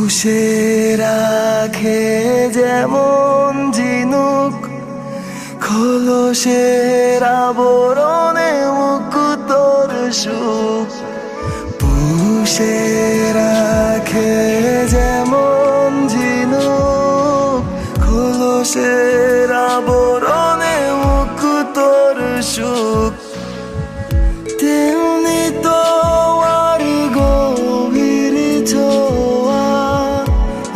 পুষে রাখে যেমন ঝিনুক, খোলসের আবরণে মুক্তোর সুখ। পুষে রাখে যেমন ঝিনুক, খোলসের আবরণে মুক্তোর সুখ। তেমনি তোমার গভীর ছোঁয়া,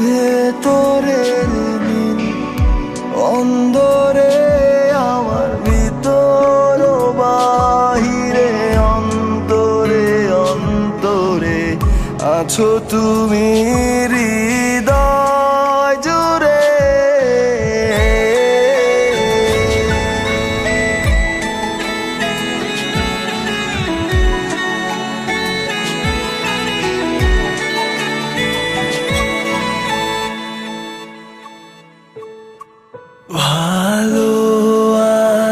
ভেতরের মিল অন্দরে আমার, ভিতর বাহিরে অন্তরে অন্তরে আছো তুমি হৃদয় জুড়ে। ভালো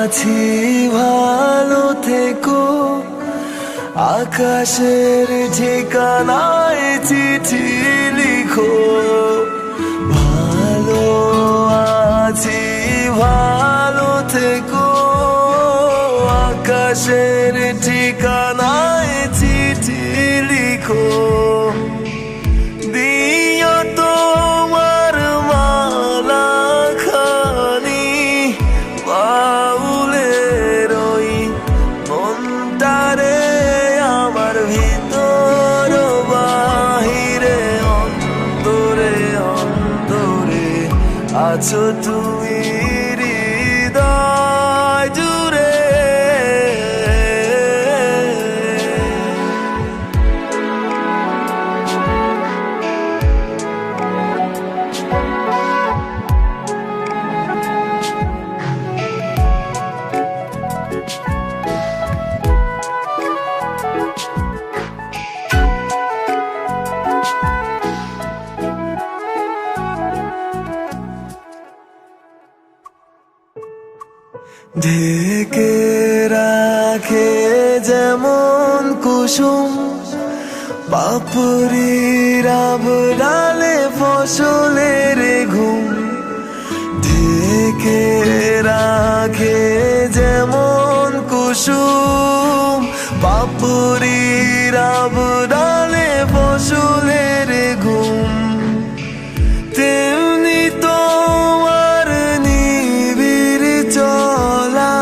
আছি ভালো থেকো, আকাশের ঠিকানায় চিঠি লিখো। ভালো আছি ভালো থেকো, আকাশের ঠিকানায় চিঠি লিখো। দিও তোমার মালা খানি বাউলের ওই মনটারে, আমার ভিতর বাহিরে অন্তরে অন্তরে আছো তুমি হৃদয় জুড়ে। ঢেকে রাখে যেমন কুসুম, পাপড়ির আবডালে ফসলের ঘুম। ঢেকে রাখে যেমন কুসুম, পাপড়ির আবডালে ফসলের ঘুম। তেমনি তোমার নিবিড় চলা,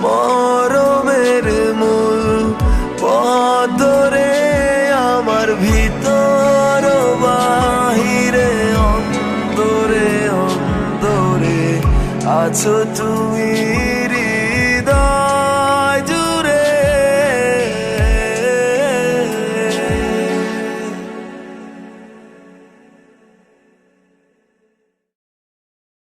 মরমের মূল পদরে আমার, ভিতর বাহিরে অন্তরে অন্তরে আছো তুমি।